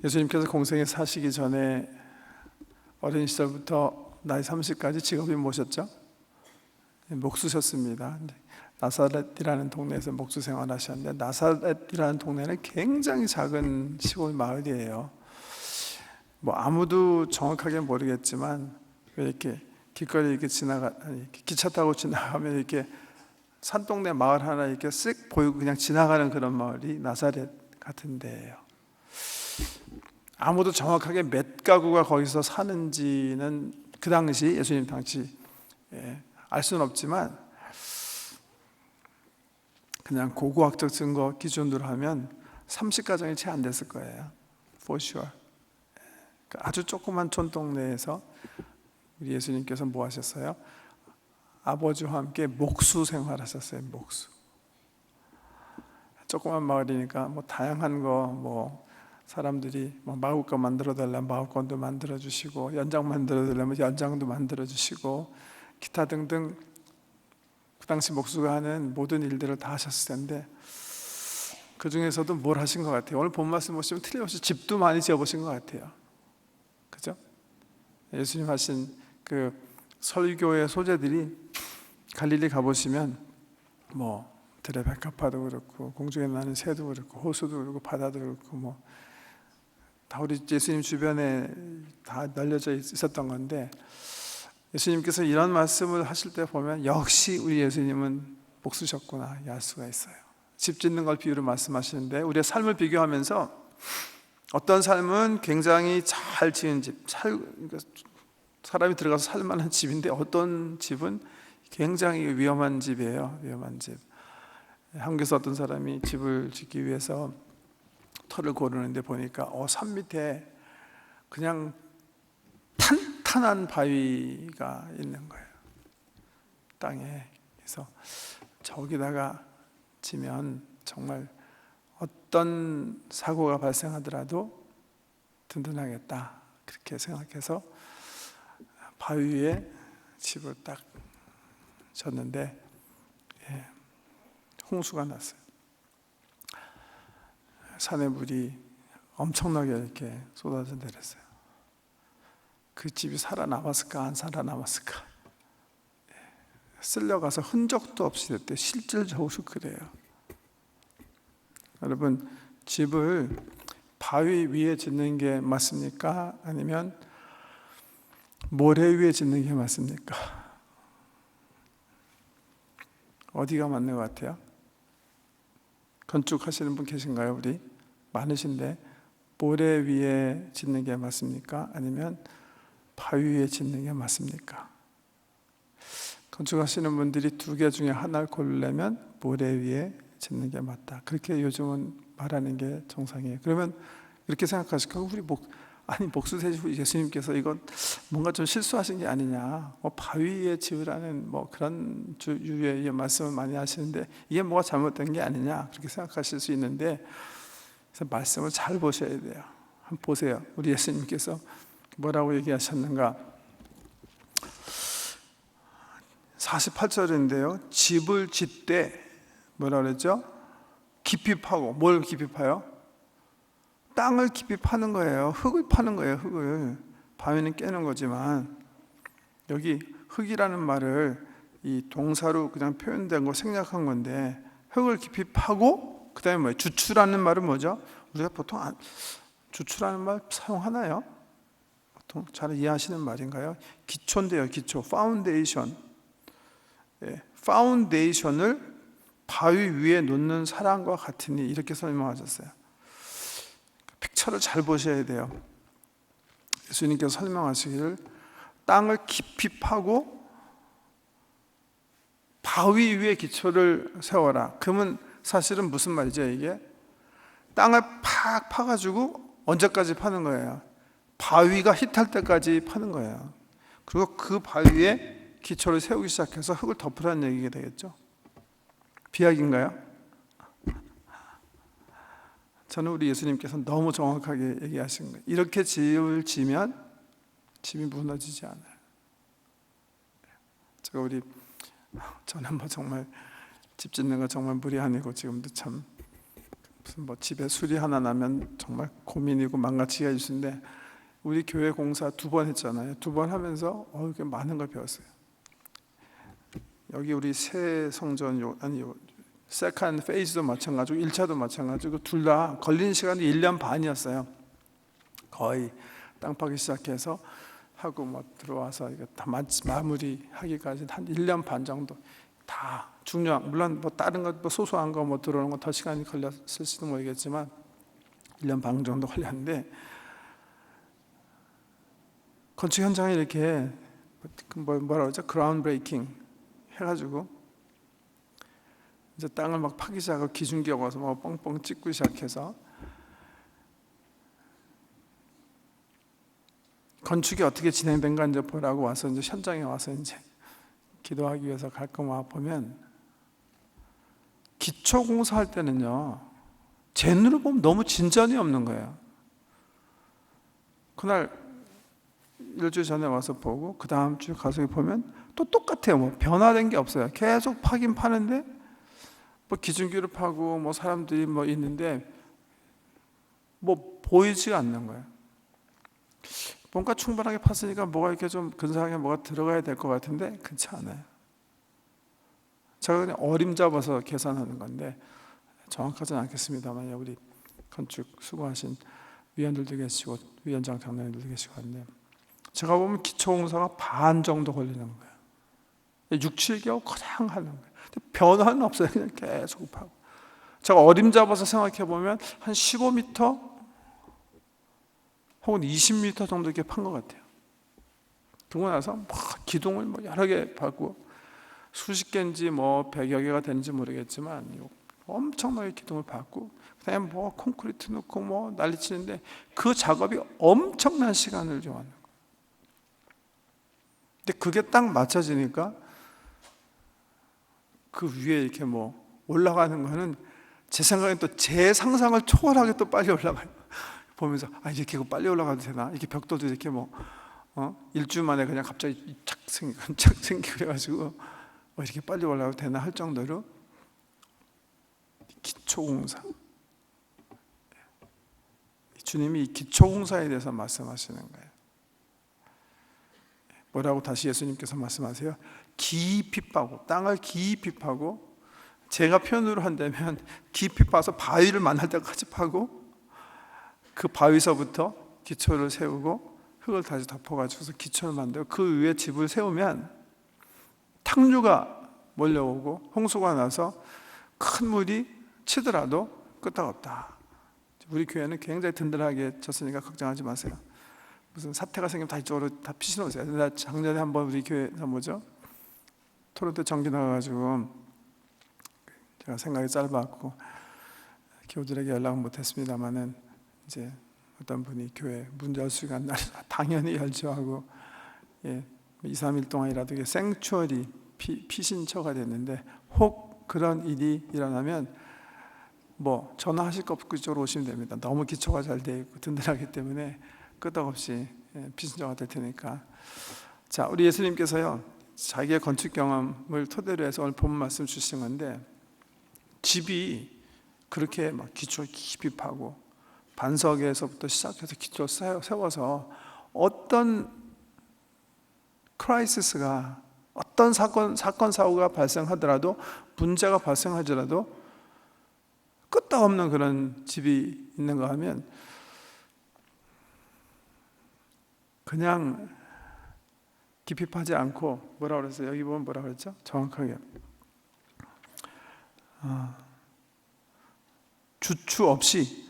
예수님께서 공생에 사시기 전에 어린 시절부터 나이 30까지 직업이 뭐셨죠? 목수셨습니다. 나사렛이라는 동네에서 목수 생활하셨는데, 나사렛이라는 동네는 굉장히 작은 시골 마을이에요. 뭐 아무도 정확하게 모르겠지만, 왜 이렇게 길거리 이렇게 기차 타고 지나가면 이렇게 산동네 마을 하나 이렇게 쓱 보이고 그냥 지나가는 그런 마을이 나사렛 같은 데예요. 아무도 정확하게 몇 가구가 거기서 사는지는 그 당시, 예수님 당시 알 수는 없지만, 그냥 고고학적 증거 기준으로 하면 30가정이 채 안 됐을 거예요. For sure. 아주 조그만 촌동네에서 우리 예수님께서 뭐 하셨어요? 아버지와 함께 목수 생활하셨어요. 목수. 조그만 마을이니까 뭐 다양한 거, 사람들이 뭐 마을 거 만들어 달라면 마을권도 만들어 주시고, 연장 만들어 달라면 연장도 만들어 주시고, 기타 등등 그 당시 목수가 하는 모든 일들을 다 하셨을 텐데, 그 중에서도 뭘 하신 것 같아요? 오늘 본 말씀 보시면 틀림없이 집도 많이 지어보신 것 같아요. 그죠? 예수님 하신 그 설교의 소재들이 갈릴리 가보시면 뭐 들의 백합화도 그렇고, 공중에 나는 새도 그렇고, 호수도 그렇고, 바다도 그렇고, 다 우리 예수님 주변에 다 널려져 있었던 건데, 예수님께서 이런 말씀을 하실 때 보면 역시 우리 예수님은 목수셨구나 알 수가 있어요. 집 짓는 걸 비유로 말씀하시는데, 우리의 삶을 비교하면서 어떤 삶은 굉장히 잘 지은 집, 사람이 들어가서 살 만한 집인데, 어떤 집은 굉장히 위험한 집이에요. 위험한 집. 한국에서 어떤 사람이 집을 짓기 위해서 터를 고르는데 보니까 산 밑에 그냥 탄탄한 바위가 있는 거예요, 땅에. 그래서 저기다가 지면 정말 어떤 사고가 발생하더라도 든든하겠다, 그렇게 생각해서 바위 위에 집을 딱 졌는데 홍수가 났어요. 산의 물이 엄청나게 이렇게 쏟아져 내렸어요. 그 집이 살아남았을까 안 살아남았을까, 쓸려가서 흔적도 없이 됐대요. 실질적으로 그래요. 여러분, 집을 바위 위에 짓는 게 맞습니까? 아니면 모래 위에 짓는 게 맞습니까? 어디가 맞는 것 같아요? 건축하시는 분 계신가요? 우리 많으신데, 모래 위에 짓는 게 맞습니까? 아니면 바위 위에 짓는 게 맞습니까? 건축하시는 분들이 두 개 중에 하나를 고르려면 모래 위에 짓는 게 맞다, 그렇게 요즘은 말하는 게 정상이에요. 그러면 이렇게 생각하실 거예요. 목수 되시고 예수님께서 이건 뭔가 좀 실수하신 게 아니냐, 바위 위에 지으라는 그런 유의 말씀을 많이 하시는데, 이게 뭐가 잘못된 게 아니냐, 그렇게 생각하실 수 있는데, 그래서 말씀을 잘 보셔야 돼요. 한번 보세요. 우리 예수님께서 뭐라고 얘기하셨는가? 48절인데요 집을 짓되 뭐라 그랬죠? 깊이 파고. 뭘 깊이 파요? 땅을 깊이 파는 거예요. 흙을 파는 거예요. 흙을. 바위는 깨는 거지만, 여기 흙이라는 말을 이 동사로 그냥 표현된 거 생략한 건데, 흙을 깊이 파고, 그 다음에 뭐예요? 주추라는 말은 뭐죠? 우리가 보통 주추라는 말 사용하나요? 보통 잘 이해하시는 말인가요? 기초인데요. 기초, 파운데이션. 파운데이션을 바위 위에 놓는 사람과 같으니, 이렇게 설명하셨어요. 픽처를 잘 보셔야 돼요. 예수님께서 설명하시기를 땅을 깊이 파고 바위 위에 기초를 세워라. 그러면 사실은 무슨 말이죠? 이게 땅을 팍 파가지고 언제까지 파는 거예요? 바위가 히탈 때까지 파는 거예요. 그리고 그 바위에 기초를 세우기 시작해서 흙을 덮으라는 얘기가 되겠죠. 비약인가요? 저는 우리 예수님께서 너무 정확하게 얘기하신 거예요. 이렇게 집을 지면 집이 무너지지 않아요. 저는 정말 집 짓는 거 정말 무리 아니고 지금도 참 무슨 뭐 집에 수리 하나 나면 정말 고민이고 망가지기가 일수인데 우리 교회 공사 2번 했잖아요. 2번 하면서 이렇게 많은 걸 배웠어요. 여기 우리 새 성전 세컨 페이즈도 마찬가지고 1차도 마찬가지고 둘 다 걸린 시간이 1년 반이었어요. 거의 땅 파기 시작해서 하고 뭐 들어와서 이거 다 마무리하기까지 한 1년 반 정도 다 중요한, 물론 뭐 다른 것 뭐 소소한 거 뭐 들어오는 거 더 시간이 걸렸을지도 모르겠지만 1년 반 정도 걸렸는데, 건축 현장에 이렇게 뭐라 그러죠? 그라운드 브레이킹 해가지고 이제 땅을 막 파기 시작하고 기중기가 와서 막 뻥뻥 찍고 시작해서 건축이 어떻게 진행된가 이제 보라고 와서 이제 현장에 와서 이제 기도하기 위해서 갈 거만 보면, 기초 공사할 때는요 제 눈으로 보면 너무 진전이 없는 거예요. 그날 일주일 전에 와서 보고 그 다음 주 가서 보면 또 똑같아요. 뭐 변화된 게 없어요. 계속 파긴 파는데 뭐 기중기를 파고 뭐 사람들이 뭐 있는데 뭐 보이지가 않는 거예요. 뭔가 충분하게 팠으니까 뭐가 이렇게 좀 근사하게 뭐가 들어가야 될 것 같은데 그렇지 않아요. 제가 그냥 어림잡아서 계산하는 건데 정확하지는 않겠습니다만, 우리 건축 수고하신 위원들도 계시고 위원장 장로님들도 계시고 한데, 제가 보면 기초공사가 반 정도 걸리는 거예요. 6, 7개월 그냥 하는 거예요. 변화는 없어요. 그냥 계속 파고. 제가 어림잡아서 생각해 보면 한 15m 혹은 20m 정도 이렇게 판 것 같아요. 그러고 나서 기둥을 뭐 여러 개 받고 수십 개인지 뭐 100여 개가 되는지 모르겠지만 엄청나게 기둥을 받고 그다음에 뭐 콘크리트 넣고 뭐 난리치는데, 그 작업이 엄청난 시간을 요하는 거예요. 근데 그게 딱 맞춰지니까 그 위에 이렇게 뭐 올라가는 거는 제 생각엔 또 제 상상을 초월하게 또 빨리 올라가요. 보면서 이렇게 빨리 올라가도 되나? 이렇게 벽돌도 이렇게 뭐 일주일 만에 그냥 갑자기 착 생기고 그래가지고 이렇게 빨리 올라가도 되나 할 정도로 기초공사, 주님이 이 기초공사에 대해서 말씀하시는 거예요. 뭐라고 다시 예수님께서 말씀하세요? 깊이 파고, 땅을 깊이 파고, 제가 표현으로 한다면 깊이 파서 바위를 만날 때까지 파고, 그 바위서부터 기초를 세우고 흙을 다시 덮어가지고서 기초를 만들고 그 위에 집을 세우면 탕류가 몰려오고 홍수가 나서 큰 물이 치더라도 끄떡없다. 우리 교회는 굉장히 든든하게 졌으니까 걱정하지 마세요. 무슨 사태가 생기면 다 이쪽으로 다 피신오세요. 나 작년에 한번 우리 교회에서 토론토 전기 나가가지고 제가 생각이 짧았고 교우들에게 연락은 못했습니다만은, 이제 어떤 분이 교회 문 열 시간 날 당연히 열죠 하고 2, 3일 동안이라도 이게 생추얼이 피신처가 됐는데, 혹 그런 일이 일어나면 뭐 전화하실 거 없고 이쪽으로 오시면 됩니다. 너무 기초가 잘 돼 있고 든든하기 때문에 끄떡없이 피신처가 될 테니까. 자, 우리 예수님께서요 자기의 건축 경험을 토대로 해서 오늘 본 말씀 주신 건데, 집이 그렇게 막 기초 깊이 파고 반석에서부터 시작해서 기초 세워서 어떤 크라이시스가, 어떤 사건 사고가 발생하더라도, 문제가 발생하더라도 끄떡없는 그런 집이 있는가 하면, 그냥 깊이 파지 않고 뭐라 그랬어요? 여기 보면 뭐라 그랬죠? 정확하게 주추 없이,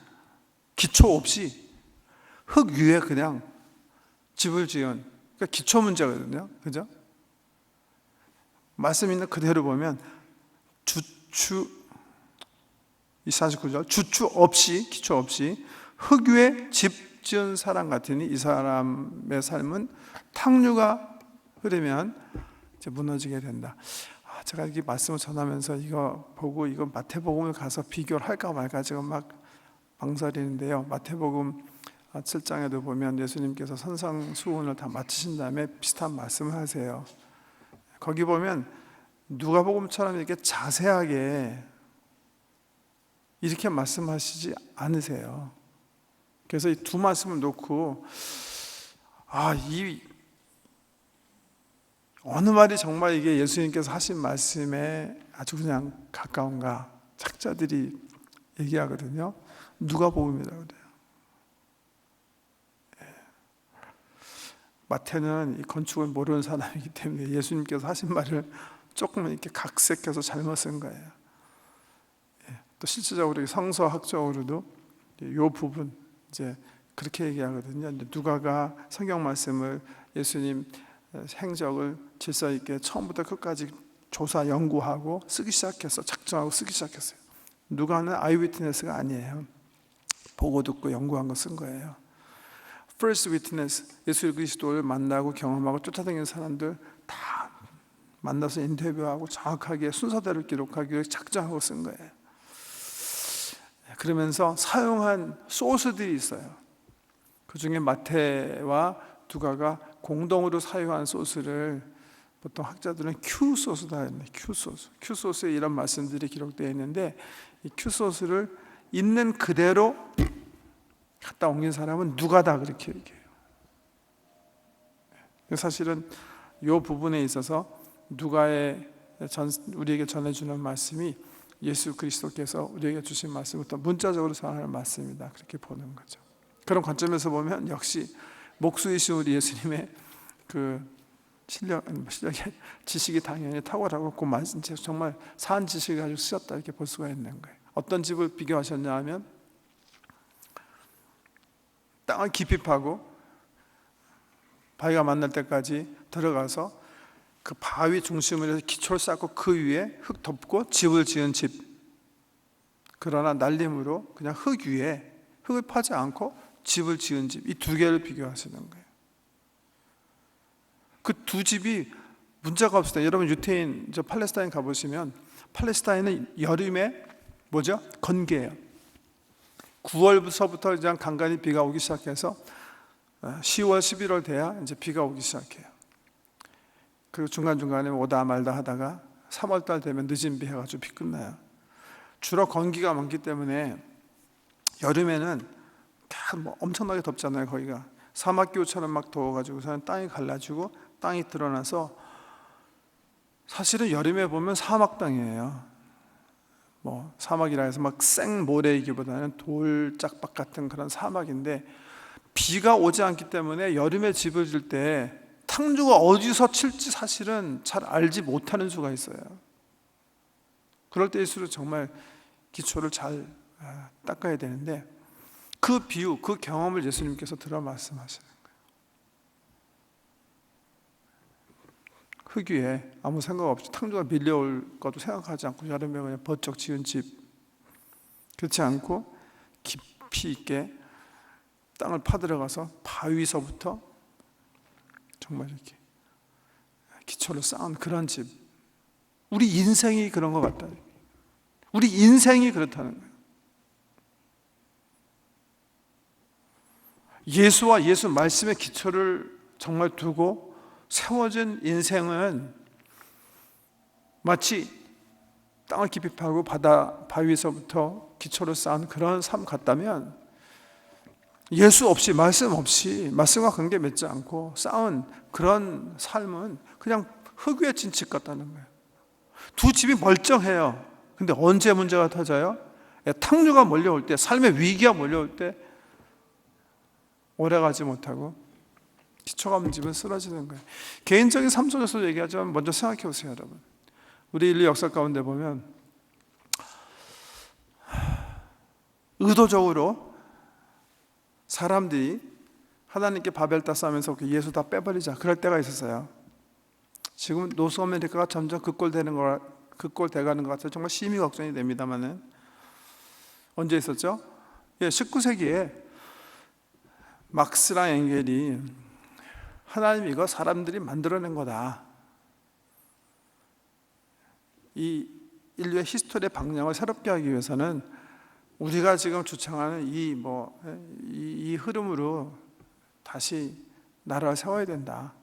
기초 없이 흙 위에 그냥 집을 지은, 그러니까 기초 문제거든요. 그죠? 말씀 있는 그대로 보면 이 49절 주추 없이, 기초 없이 흙 위에 집 지은 사람 같으니 이 사람의 삶은 탕류가 흐르면 이제 무너지게 된다. 제가 이 말씀을 전하면서 이거 보고 이거 마태복음을 가서 비교를 할까 말까 지금 막 망설이는데요. 마태복음 7장에도 보면 예수님께서 산상수훈을 다 마치신 다음에 비슷한 말씀을 하세요. 거기 보면 누가복음처럼 이렇게 자세하게 이렇게 말씀하시지 않으세요. 그래서 이 두 말씀을 놓고 이 어느 말이 정말 이게 예수님께서 하신 말씀에 아주 그냥 가까운가? 학자들이 얘기하거든요. 누가복음이라고 그래요. 마태는 이 건축을 모르는 사람이기 때문에 예수님께서 하신 말을 조금 이렇게 각색해서 잘못 쓴 거예요. 또 실질적으로 성서학적으로도 이 부분 이제 그렇게 얘기하거든요. 누가가 성경 말씀을 예수님 행적을 질서 있게 처음부터 끝까지 조사 연구하고 쓰기 시작해서 작정하고 쓰기 시작했어요. 누가는 아이위트네스가 아니에요. 보고 듣고 연구한 거 쓴 거예요. First witness, 예수 그리스도를 만나고 경험하고 쫓아다니는 사람들 다 만나서 인터뷰하고 정확하게 순서대로 기록하기 위해 작정하고 쓴 거예요. 그러면서 사용한 소스들이 있어요. 그 중에 마태와 누가가 공동으로 사용한 소스를 보통 학자들은 Q 소스다 했네. Q 소스. Q 소스에 이런 말씀들이 기록되어 있는데 이 Q 소스를 있는 그대로 갖다 옮긴 사람은 누가다 그렇게 얘기해요. 사실은 이 부분에 있어서 누가의 우리에게 전해주는 말씀이 예수 그리스도께서 우리에게 주신 말씀부터 문자적으로 전하는 말씀이다 그렇게 보는 거죠. 그런 관점에서 보면 역시 목수이신 우리 예수님의 그 실력이 지식이 당연히 탁월하고 그 말씀 정말 산 지식을 가지고 쓰셨다 이렇게 볼 수가 있는 거예요. 어떤 집을 비교하셨냐 하면 땅을 깊이 파고 바위가 만날 때까지 들어가서 그 바위 중심으로 해서 기초를 쌓고 그 위에 흙 덮고 집을 지은 집. 그러나 날림으로 그냥 흙 위에 흙을 파지 않고 집을 지은 집. 이 두 개를 비교하시는 거예요. 그 두 집이 문제가 없어요. 여러분 유태인 팔레스타인 가보시면 팔레스타인은 여름에 뭐죠? 건기예요. 9월부터 이제 간간히 비가 오기 시작해서 10월, 11월 돼야 이제 비가 오기 시작해요. 그리고 중간중간에 오다 말다 하다가 3월달 되면 늦은 비 해가지고 비 끝나요. 주로 건기가 많기 때문에 여름에는 뭐 엄청나게 덥잖아요. 거기가 사막기후처럼 막 더워가지고서는 땅이 갈라지고 땅이 드러나서 사실은 여름에 보면 사막 땅이에요. 뭐 사막이라 해서 막 생모래이기보다는 돌짝박 같은 그런 사막인데 비가 오지 않기 때문에 여름에 집을 질 때 탕주가 어디서 칠지 사실은 잘 알지 못하는 수가 있어요. 그럴 때일수록 정말 기초를 잘 닦아야 되는데 그 비유, 그 경험을 예수님께서 들어 말씀하시는 거예요. 흙 위에 아무 생각 없이 탕주가 밀려올 것도 생각하지 않고 여름에 그냥 번쩍 지은 집, 그렇지 않고 깊이 있게 땅을 파들어가서 바위서부터 정말 이렇게 기초를 쌓은 그런 집. 우리 인생이 그런 것 같다. 우리 인생이 그렇다는 거예요. 예수와 예수 말씀의 기초를 정말 두고 세워진 인생은 마치 땅을 깊이 파고 바위에서부터 기초를 쌓은 그런 삶 같다면 예수 없이 말씀과 관계 맺지 않고 쌓은 그런 삶은 그냥 흙 위에 친 집 같다는 거예요. 두 집이 멀쩡해요. 근데 언제 문제가 터져요? 탕류가 몰려올 때, 삶의 위기가 몰려올 때 오래가지 못하고 기초가 없는 집은 쓰러지는 거예요. 개인적인 삶 속에서 얘기하지만 먼저 생각해 보세요, 여러분. 우리 인류 역사 가운데 보면 의도적으로 사람들이 하나님께 바벨 쌓으면서 예수 다 빼버리자 그럴 때가 있었어요. 지금 노스 아메리카가 점점 그 꼴 돼가는 것 같아서 정말 심히 걱정이 됩니다만은 언제 있었죠? 19세기에 막스랑 엥겔이 하나님 이거 사람들이 만들어낸 거다. 이 인류의 히스토리의 방향을 새롭게 하기 위해서는 우리가 지금 주창하는 이 흐름으로 다시 나라를 세워야 된다.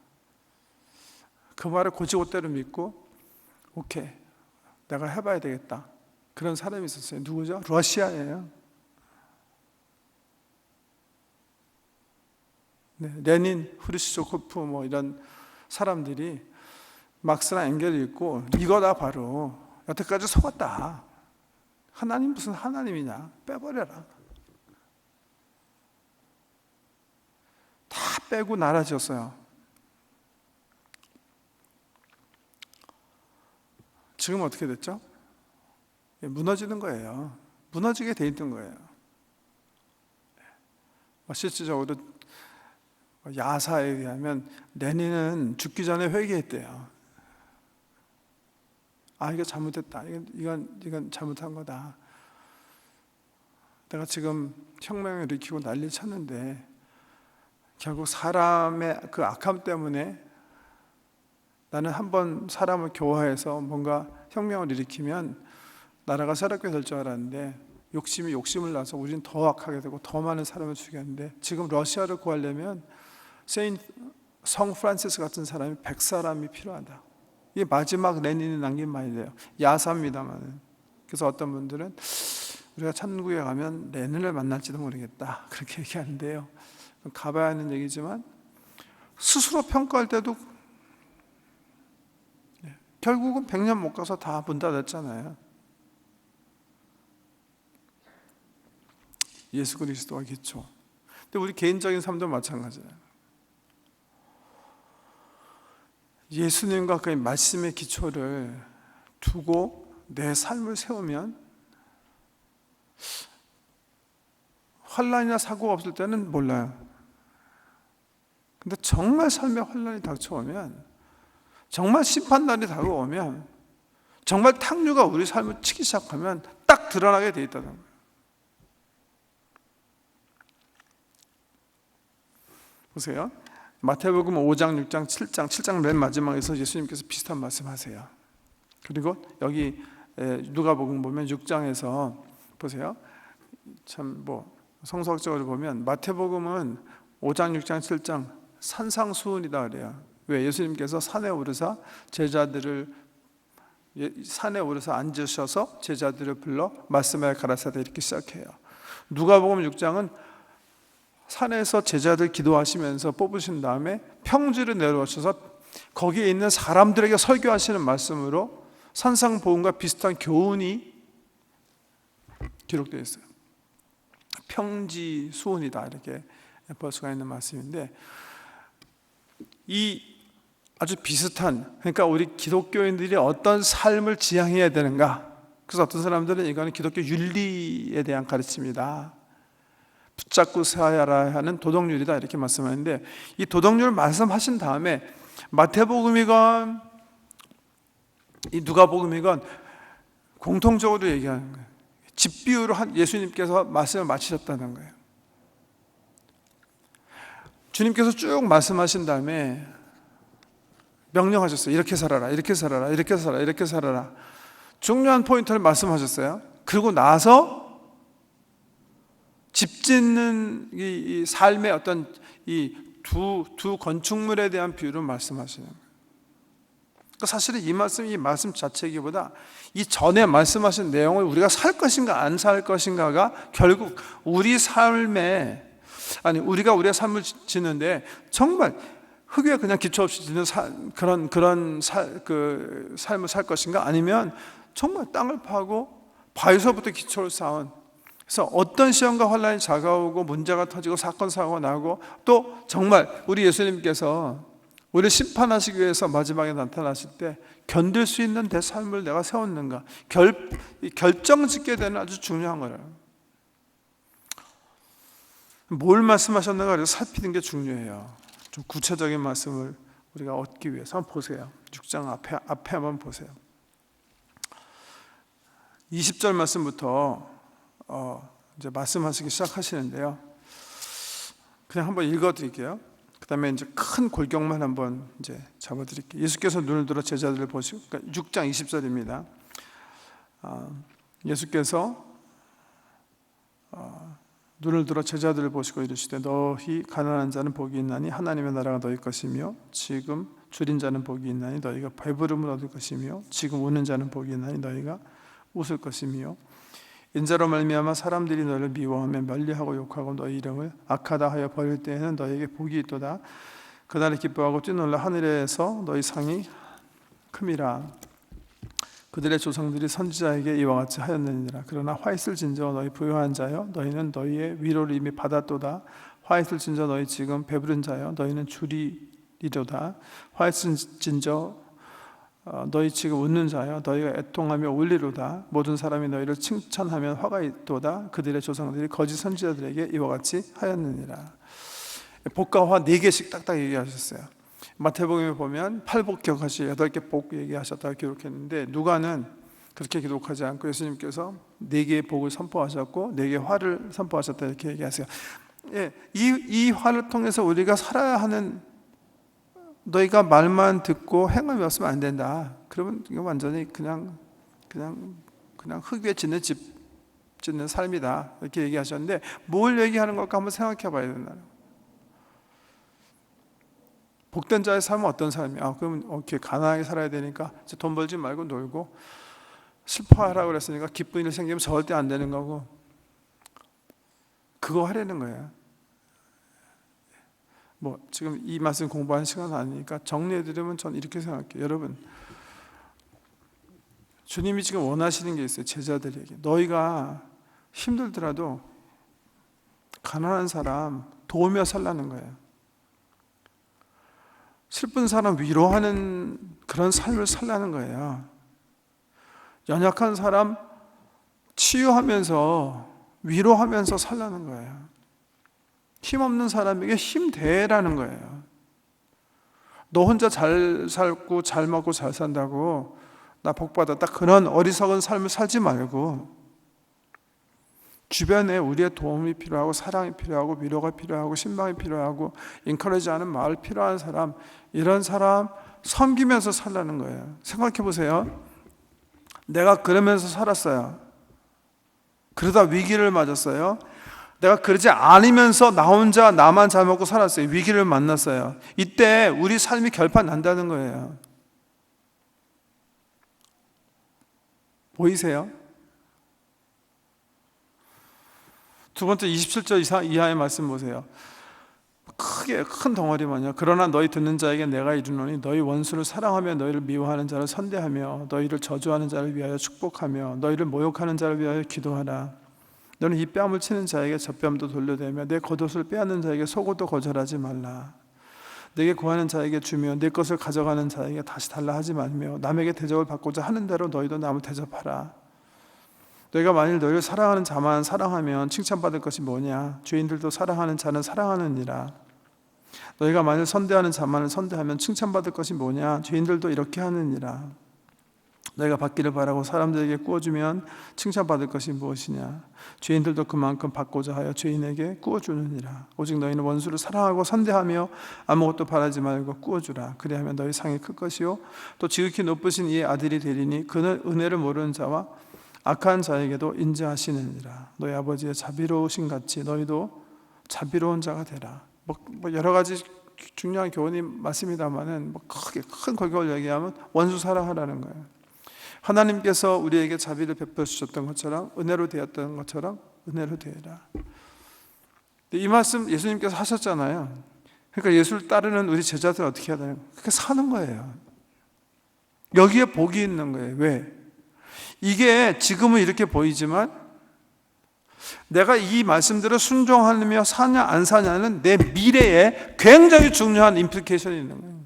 그 말을 곧이곧대로 믿고 오케이, 내가 해봐야 되겠다. 그런 사람이 있었어요. 누구죠? 러시아예요. 네, 레닌, 후르시초코프 뭐 이런 사람들이 막스나 엥겔을 읽고 이거다 바로 여태까지 속았다. 하나님 무슨 하나님이냐? 빼버려라. 다 빼고 나라 지었어요. 지금 어떻게 됐죠? 무너지는 거예요. 무너지게 돼 있는 거예요. 실질적으로 야사에 의하면 레닌은 죽기 전에 회개했대요. 아, 이거 잘못했다. 이건 잘못한 거다. 내가 지금 혁명을 일으키고 난리 쳤는데 결국 사람의 그 악함 때문에 나는 한번 사람을 교화해서 뭔가 혁명을 일으키면 나라가 새롭게 될 줄 알았는데 욕심이 욕심을 나서 우리는 더 악하게 되고 더 많은 사람을 죽였는데 지금 러시아를 구하려면 성 프란시스 같은 사람이 100사람이 필요하다. 이게 마지막 레닌이 남긴 말이래요. 야사입니다만. 그래서 어떤 분들은 우리가 천국에 가면 레닌을 만날지도 모르겠다 그렇게 얘기하는데요. 가봐야 하는 얘기지만 스스로 평가할 때도 결국은 100년 못 가서 다 문 닫았잖아요. 예수 그리스도가 기초. 근데 우리 개인적인 삶도 마찬가지예요. 예수님과 그의 말씀의 기초를 두고 내 삶을 세우면 환난이나 사고가 없을 때는 몰라요. 근데 정말 삶의 환난이 닥쳐오면, 정말 심판날이 다가오면, 정말 탕류가 우리 삶을 치기 시작하면 딱 드러나게 돼 있다는 거예요. 보세요. 마태복음 5장, 6장, 7장 맨 마지막에서 예수님께서 비슷한 말씀하세요. 그리고 여기 누가복음 보면 6장에서 보세요. 참 성서학적으로 보면 마태복음은 5장, 6장, 7장 산상수훈이다 그래요. 왜? 예수님께서 산에 오르사 앉으셔서 제자들을 불러 말씀하여 가라사대 이렇게 시작해요. 누가복음 6장은 산에서 제자들 기도하시면서 뽑으신 다음에 평지를 내려오셔서 거기에 있는 사람들에게 설교하시는 말씀으로 산상보훈과 비슷한 교훈이 기록되어 있어요. 평지 수훈이다 이렇게 볼 수가 있는 말씀인데, 이 아주 비슷한, 그러니까 우리 기독교인들이 어떤 삶을 지향해야 되는가. 그래서 어떤 사람들은 이거는 기독교 윤리에 대한 가르침이다, 붙잡고 살아야 하는 도덕률이다 이렇게 말씀하는데, 이 도덕률을 말씀하신 다음에 마태복음이건 이 누가복음이건 공통적으로 얘기하는 거예요. 집비유로 예수님께서 말씀을 마치셨다는 거예요. 주님께서 쭉 말씀하신 다음에 명령하셨어요. 이렇게 살아라, 이렇게 살아라, 이렇게 살아라, 이렇게 살아라. 중요한 포인트를 말씀하셨어요. 그리고 나서 집 짓는 이 삶의 어떤 이 두 건축물에 대한 비유를 말씀하시는 거예요. 그러니까 사실은 이 말씀 자체이기보다 이 전에 말씀하신 내용을 우리가 살 것인가 안 살 것인가가 결국 우리 삶에, 우리가 우리의 삶을 짓는데 정말 흙에 그냥 기초 없이 짓는 그런 삶을 살 것인가, 아니면 정말 땅을 파고 바위서부터 기초를 쌓은, 그래서 어떤 시험과 환난이 다가오고 문제가 터지고 사건 사고가 나고 또 정말 우리 예수님께서 우리를 심판하시기 위해서 마지막에 나타나실 때 견딜 수 있는 내 삶을 내가 세웠는가, 결정짓게 되는 아주 중요한 거예요. 뭘 말씀하셨는가 살피는 게 중요해요. 좀 구체적인 말씀을 우리가 얻기 위해서 한번 보세요. 6장 앞에 한번 보세요. 20절 말씀부터 이제 말씀하시기 시작하시는데요. 그냥 한번 읽어드릴게요. 그 다음에 이제 큰 골격만 한번 이제 잡아드릴게요. 예수께서 눈을 들어 제자들을 보시고, 그러니까 6장 20절입니다. 예수께서 눈을 들어 제자들을 보시고 이르시되 너희 가난한 자는 복이 있나니 하나님의 나라가 너희 것이며, 지금 줄인 자는 복이 있나니 너희가 배부름을 얻을 것이며, 지금 우는 자는 복이 있나니 너희가 웃을 것이며 인자로 말미암아 사람들이 너를 미워하며 멀리하고 욕하고 너희 이름을 악하다 하여 버릴 때에는 너희에게 복이 있도다. 그날에 기뻐하고 뛰놀라 하늘에서 너희 상이 큼이라. 그들의 조상들이 선지자에게 이와 같이 하였느니라. 그러나 화 있을 진저 너희 부요한 자여 너희는 너희의 위로를 이미 받았도다. 화 있을 진저 너희 지금 배부른 자여 너희는 줄이리로다. 화 있을 진저 너희 지금 웃는 자여 너희가 애통하며 울리로다. 모든 사람이 너희를 칭찬하면 화가 있도다. 그들의 조상들이 거짓 선지자들에게 이와 같이 하였느니라. 복과 화 4개씩 딱딱 얘기하셨어요. 마태복음에 보면 8복 기억하시 8개 복 얘기하셨다고 기록했는데 누가는 그렇게 기록하지 않고 예수님께서 4개의 복을 선포하셨고 4개의 화를 선포하셨다 이렇게 얘기하세요. 이 화를 통해서 우리가 살아야 하는, 너희가 말만 듣고 행함이 없으면 안 된다. 그러면 이거 완전히 그냥 흙 위에 짓는 집 짓는 삶이다 이렇게 얘기하셨는데 뭘 얘기하는 걸까 한번 생각해 봐야 된다. 복된 자의 삶은 어떤 삶이야? 그러면 오케이, 가난하게 살아야 되니까 돈 벌지 말고 놀고, 슬퍼하라고 그랬으니까 기쁜 일 생기면 절대 안 되는 거고, 그거 하려는 거예요. 뭐 지금 이 말씀 공부하는 시간은 아니니까 정리해드리면 전 이렇게 생각해요. 여러분, 주님이 지금 원하시는 게 있어요. 제자들에게 너희가 힘들더라도 가난한 사람 도우며 살라는 거예요. 슬픈 사람 위로하는 그런 삶을 살라는 거예요. 연약한 사람 치유하면서 위로하면서 살라는 거예요. 힘없는 사람에게 힘 대라는 거예요. 너 혼자 잘 살고 잘 먹고 잘 산다고 나 복 받았다, 그런 어리석은 삶을 살지 말고 주변에 우리의 도움이 필요하고 사랑이 필요하고 위로가 필요하고 신방이 필요하고 인커리지하는 말 필요한 사람, 이런 사람 섬기면서 살라는 거예요. 생각해 보세요. 내가 그러면서 살았어요. 그러다 위기를 맞았어요. 내가 그러지 않으면서 나 혼자 나만 잘 먹고 살았어요. 위기를 만났어요. 이때 우리 삶이 결판 난다는 거예요. 보이세요? 두 번째 27절 이하의 말씀 보세요. 크게 큰 덩어리만요. 그러나 너희 듣는 자에게 내가 이르노니 너희 원수를 사랑하며 너희를 미워하는 자를 선대하며 너희를 저주하는 자를 위하여 축복하며 너희를 모욕하는 자를 위하여 기도하라. 너는 이 뺨을 치는 자에게 젖뺨도 돌려대며 내 겉옷을 빼앗는 자에게 속옷도 거절하지 말라. 내게 구하는 자에게 주며 내 것을 가져가는 자에게 다시 달라 하지 말며 남에게 대접을 받고자 하는 대로 너희도 남을 대접하라. 너희가 만일 너희를 사랑하는 자만 사랑하면 칭찬받을 것이 뭐냐? 죄인들도 사랑하는 자는 사랑하느니라. 너희가 만일 선대하는 자만을 선대하면 칭찬받을 것이 뭐냐? 죄인들도 이렇게 하느니라. 너희가 받기를 바라고 사람들에게 꾸어주면 칭찬받을 것이 무엇이냐? 죄인들도 그만큼 받고자 하여 죄인에게 꾸어주느니라. 오직 너희는 원수를 사랑하고 선대하며 아무것도 바라지 말고 꾸어주라. 그리하면 너희 상이 클 것이요 또 지극히 높으신 이의 아들이 되리니 그는 은혜를 모르는 자와 악한 자에게도 인자하시느니라. 너희 아버지의 자비로우신 같이 너희도 자비로운 자가 되라. 뭐 여러 가지 중요한 교훈이 말씀이다마는 크게 큰 걸격을 얘기하면 원수 사랑하라는 거예요. 하나님께서 우리에게 자비를 베풀어 주셨던 것처럼 은혜로 되었던 것처럼 은혜로 되라. 이 말씀 예수님께서 하셨잖아요. 그러니까 예수를 따르는 우리 제자들 어떻게 해야 되나요? 그렇게 사는 거예요. 여기에 복이 있는 거예요. 왜? 이게 지금은 이렇게 보이지만 내가 이 말씀대로 순종하며 사냐 안 사냐는 내 미래에 굉장히 중요한 임플리케이션이 있는 거예요.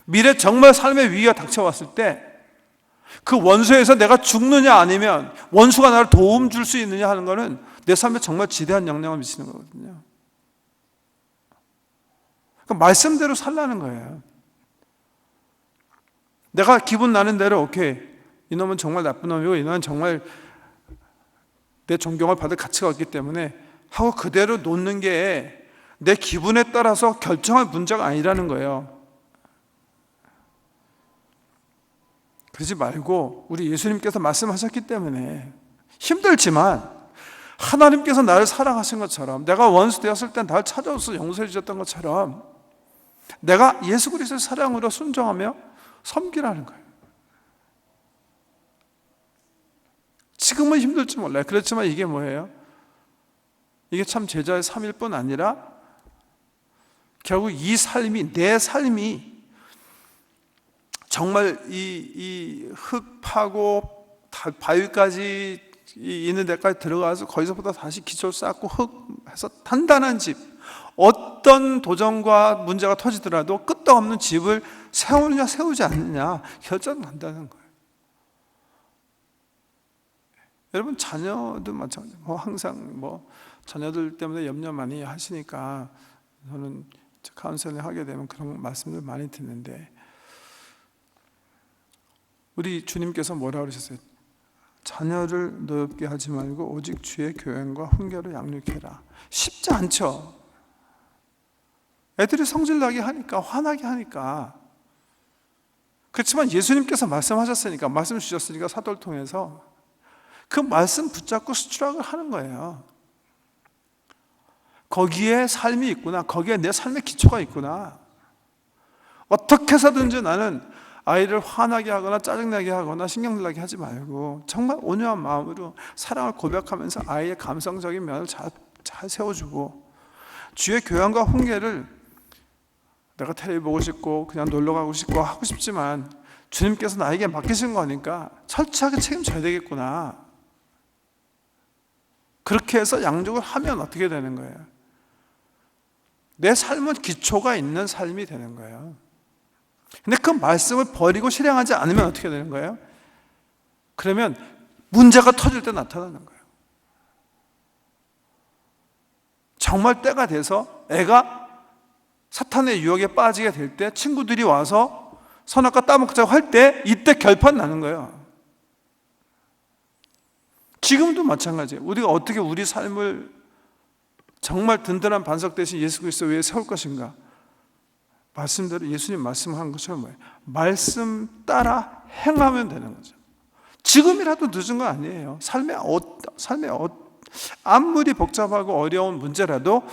미래 정말 삶의 위기가 닥쳐왔을 때 그 원수에서 내가 죽느냐 아니면 원수가 나를 도움 줄 수 있느냐 하는 것은 내 삶에 정말 지대한 영향을 미치는 거거든요. 그러니까 말씀대로 살라는 거예요. 내가 기분 나는 대로 오케이, 이놈은 정말 나쁜 놈이고 이놈은 정말 내 존경을 받을 가치가 없기 때문에 하고 그대로 놓는 게 내 기분에 따라서 결정할 문제가 아니라는 거예요. 그러지 말고 우리 예수님께서 말씀하셨기 때문에 힘들지만 하나님께서 나를 사랑하신 것처럼 내가 원수 되었을 때 나를 찾아오셔서 용서해 주셨던 것처럼 내가 예수 그리스도의 사랑으로 순종하며 섬기라는 거예요. 지금은 힘들지 몰라요. 그렇지만 이게 뭐예요? 이게 참 제자의 삶일 뿐 아니라 결국 이 삶이, 내 삶이 정말 이 흙 파고 바위까지 있는 데까지 들어가서 거기서부터 다시 기초를 쌓고 흙 해서 단단한 집, 어떤 도전과 문제가 터지더라도 끄떡없는 집을 세우느냐 세우지 않느냐 결정한다는 거예요. 여러분, 자녀도 마찬가지예요. 항상 자녀들 때문에 염려 많이 하시니까 저는 카운셀링 하게 되면 그런 말씀들 많이 듣는데, 우리 주님께서 뭐라 그러셨어요? 자녀를 노엽게 하지 말고 오직 주의 교양과 훈계로 양육해라. 쉽지 않죠. 애들이 성질나게 하니까, 화나게 하니까. 그렇지만 예수님께서 말씀하셨으니까, 말씀 주셨으니까 사도를 통해서 그 말씀 붙잡고 수출학을 하는 거예요. 거기에 삶이 있구나, 거기에 내 삶의 기초가 있구나. 어떻게 해서든지 나는 아이를 화나게 하거나 짜증나게 하거나 신경나게 하지 말고 정말 온유한 마음으로 사랑을 고백하면서 아이의 감성적인 면을 잘 세워주고, 주의 교양과 훈계를 내가 텔레비 보고 싶고 그냥 놀러 가고 싶고 하고 싶지만 주님께서 나에게 맡기신 거니까 철저하게 책임져야 되겠구나. 그렇게 해서 양육을 하면 어떻게 되는 거예요? 내 삶은 기초가 있는 삶이 되는 거예요. 근데 그 말씀을 버리고 실행하지 않으면 어떻게 되는 거예요? 그러면 문제가 터질 때 나타나는 거예요. 정말 때가 돼서 애가 사탄의 유혹에 빠지게 될 때, 친구들이 와서 선악과 따먹자고 할 때, 이때 결판 나는 거예요. 지금도 마찬가지예요. 우리가 어떻게 우리 삶을 정말 든든한 반석 대신 예수 그리스도 위에 세울 것인가? 말씀대로 예수님 말씀한 것처럼 뭐예요? 말씀 따라 행하면 되는 거죠. 지금이라도 늦은 거 아니에요. 삶의 아무리 복잡하고 어려운 문제라도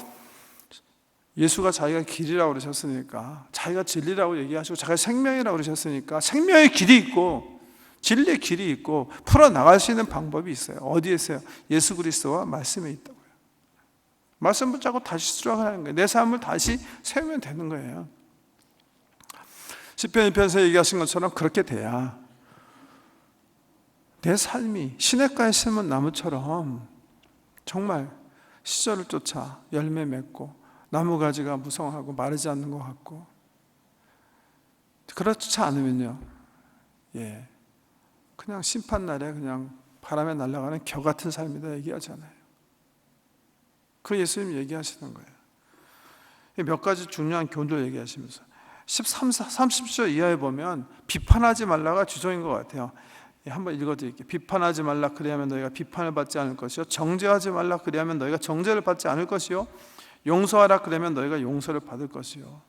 예수가 자기가 길이라고 그러셨으니까, 자기가 진리라고 얘기하시고 자기가 생명이라고 그러셨으니까 생명의 길이 있고 진리의 길이 있고 풀어나갈 수 있는 방법이 있어요. 어디에 있어요? 예수 그리스도와 말씀에 있다고요. 말씀 붙잡고 다시 수락하는 거예요. 내 삶을 다시 세우면 되는 거예요. 시편 1편에서 얘기하신 것처럼 그렇게 돼야 내 삶이 시냇가에 심은 나무처럼 정말 시절을 쫓아 열매 맺고 나무가지가 무성하고 마르지 않는 것 같고, 그렇지 않으면요, 그냥 심판날에 그냥 바람에 날아가는 겨 같은 삶이다 얘기하잖아요. 그 예수님 얘기하시는 거예요. 몇 가지 중요한 교훈을 얘기하시면서 30절 이하에 보면 비판하지 말라가 주종인 것 같아요. 한번 읽어드릴게요. 비판하지 말라, 그리하면 너희가 비판을 받지 않을 것이요, 정죄하지 말라, 그리하면 너희가 정죄를 받지 않을 것이요, 용서하라, 그러면 너희가 용서를 받을 것이요,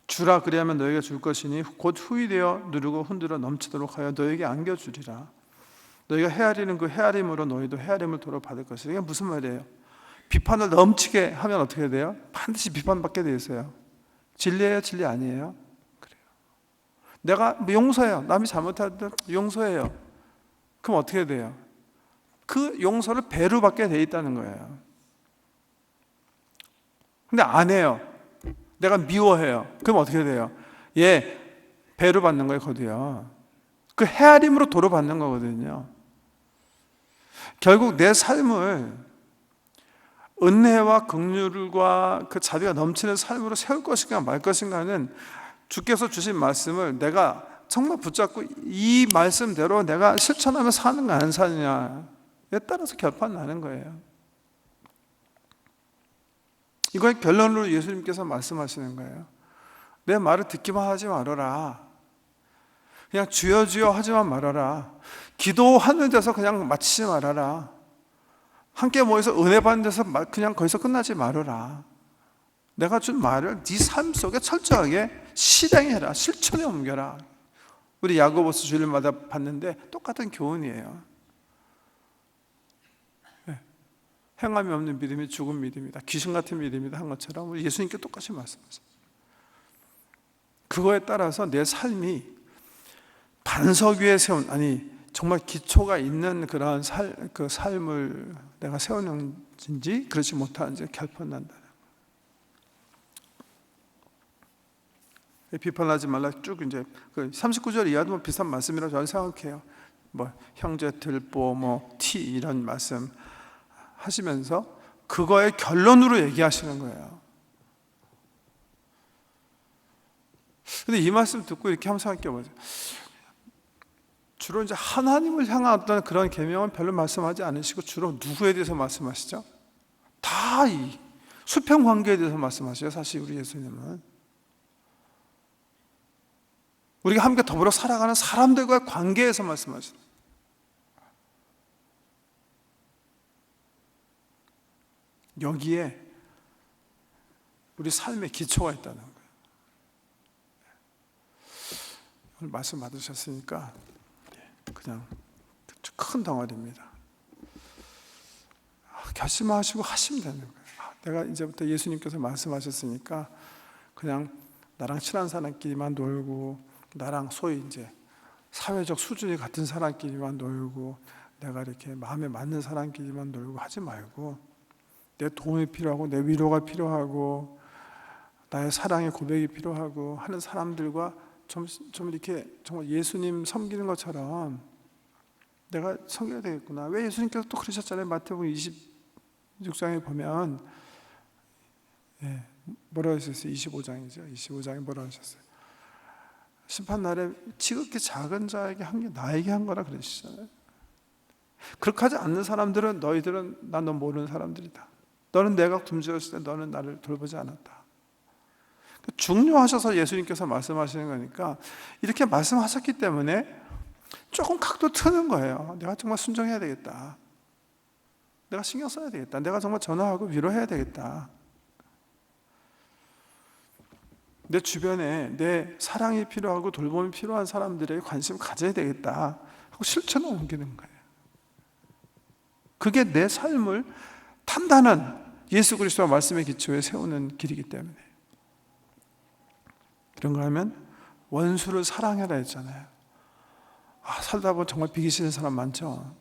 주라, 그리하면 너희가 줄 것이니 곧 후이되어 누르고 흔들어 넘치도록 하여 너희에게 안겨주리라. 너희가 헤아리는 그 헤아림으로 너희도 헤아림을 도로 받을 것이다. 이게 무슨 말이에요? 비판을 넘치게 하면 어떻게 돼요? 반드시 비판받게 돼 있어요. 진리예요? 진리 아니에요? 그래요. 내가 용서해요. 남이 잘못할 때 용서해요. 그럼 어떻게 돼요? 그 용서를 배로 받게 돼 있다는 거예요. 근데 안 해요. 내가 미워해요. 그럼 어떻게 돼요? 배로 받는 거예요, 거기요. 그 헤아림으로 도로 받는 거거든요. 결국 내 삶을 은혜와 긍휼과 그 자비가 넘치는 삶으로 세울 것인가 말 것인가는 주께서 주신 말씀을 내가 정말 붙잡고 이 말씀대로 내가 실천하며 사는가 안 사느냐에 따라서 결판 나는 거예요. 이거의 결론으로 예수님께서 말씀하시는 거예요. 내 말을 듣기만 하지 말아라. 그냥 주여 주여 하지만 말아라. 기도하는 데서 그냥 마치지 말아라. 함께 모여서 은혜 받는 데서 그냥 거기서 끝나지 말아라. 내가 준 말을 네 삶 속에 철저하게 실행해라. 실천에 옮겨라. 우리 야고보서 주일마다 봤는데 똑같은 교훈이에요. 행함이 없는 믿음이 죽은 믿음이다, 귀신 같은 믿음이다 한 것처럼 우리 예수님께 똑같이 말씀하세요. 그거에 따라서 내 삶이 반석 위에 세운, 정말 기초가 있는 그런 그 삶을 내가 세우는지 그렇지 못하는지 결판난다. 비판하지 말라 쭉 이제 그 39절 이하도 비슷한 말씀이라고 저는 생각해요. 뭐 형제 들보 티 이런 말씀 하시면서 그거의 결론으로 얘기하시는 거예요. 근데 이 말씀 듣고 이렇게 한번 생각해 보세요. 주로 이제 하나님을 향한 어떤 그런 계명은 별로 말씀하지 않으시고 주로 누구에 대해서 말씀하시죠? 다 이 수평 관계에 대해서 말씀하셔요. 사실 우리 예수님은 우리가 함께 더불어 살아가는 사람들과의 관계에서 말씀하시는 여기에 우리 삶의 기초가 있다는 거예요. 오늘 말씀 받으셨으니까 그냥 큰 덩어리입니다. 결심하시고 하시면 되는 거예요. 내가 이제부터 예수님께서 말씀하셨으니까 그냥 나랑 친한 사람끼리만 놀고 나랑 소위 이제 사회적 수준이 같은 사람끼리만 놀고 내가 이렇게 마음에 맞는 사람끼리만 놀고 하지 말고 내 도움이 필요하고 내 위로가 필요하고 나의 사랑의 고백이 필요하고 하는 사람들과 좀 이렇게 정말 예수님 섬기는 것처럼 내가 섬겨야 되겠구나. 왜 예수님께서 또 그러셨잖아요. 마태복음 26장에 보면 뭐라고 하셨어요? 25장이죠. 25장에 뭐라고 하셨어요? 심판날에 지극히 작은 자에게 한 게 나에게 한 거라 그러시잖아요. 그렇게 하지 않는 사람들은 너희들은 난 너 모르는 사람들이다. 너는 내가 굶주렸을 때 너는 나를 돌보지 않았다. 중요하셔서 예수님께서 말씀하시는 거니까 이렇게 말씀하셨기 때문에 조금 각도 트는 거예요. 내가 정말 순종해야 되겠다. 내가 신경 써야 되겠다. 내가 정말 전화하고 위로해야 되겠다. 내 주변에 내 사랑이 필요하고 돌봄이 필요한 사람들에게 관심을 가져야 되겠다 하고 실천을 옮기는 거예요. 그게 내 삶을 단단한 예수 그리스도와 말씀의 기초에 세우는 길이기 때문에 그런가 하면 원수를 사랑해라 했잖아요. 살다 보면 정말 비기 싫은 사람 많죠.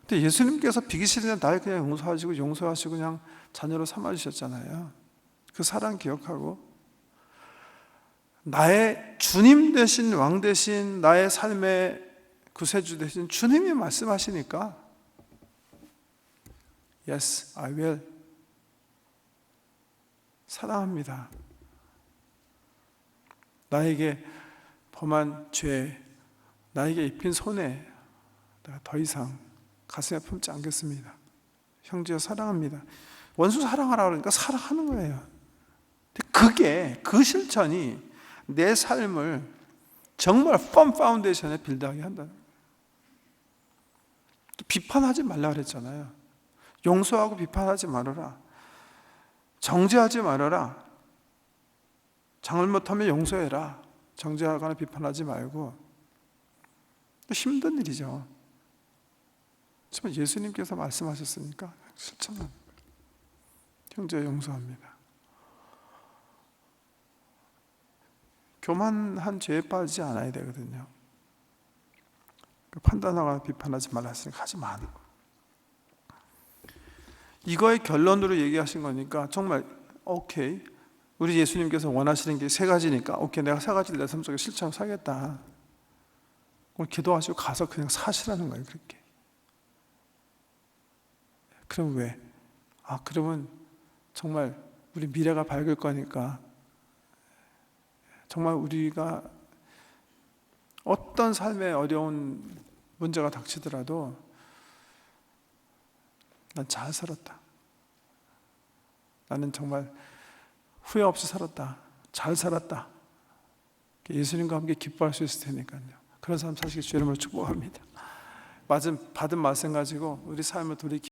근데 예수님께서 비기 싫은 날 그냥 용서하시고 그냥 자녀로 삼아주셨잖아요. 그 사랑 기억하고 나의 주님 되신 왕 되신 나의 삶의 구세주 되신 주님이 말씀하시니까 Yes, I will. 사랑합니다. 나에게 범한 죄, 나에게 입힌 손해 내가 더 이상 가슴에 품지 않겠습니다. 형제여 사랑합니다. 원수 사랑하라 그러니까 사랑하는 거예요. 그게 그 실천이 내 삶을 정말 펌 파운데이션에 빌드하게 한다는 거예요. 비판하지 말라 그랬잖아요. 용서하고 비판하지 말아라. 정죄하지 말아라. 잘못하면 용서해라. 정죄하거나 비판하지 말고. 힘든 일이죠. 하지만 예수님께서 말씀하셨으니까 실천하는 거예요. 형제 용서합니다. 교만한 죄에 빠지지 않아야 되거든요. 판단하거나 비판하지 말라 했으니까 하지 마는 거예요. 이거의 결론으로 얘기하신 거니까 정말 오케이. 우리 예수님께서 원하시는 게 세 가지니까 오케이 내가 세 가지를 내 삶 속에 실천하고 살겠다. 오늘 기도하시고 가서 그냥 사시라는 거예요. 그렇게. 그럼 왜? 그러면 정말 우리 미래가 밝을 거니까 정말 우리가 어떤 삶의 어려운 문제가 닥치더라도 난 잘 살았다. 나는 정말 후회 없이 살았다. 잘 살았다. 예수님과 함께 기뻐할 수 있을 테니까요. 그런 사람 사실 주의 이름으로 축복합니다. 받은 말씀 가지고 우리 삶을 돌이키고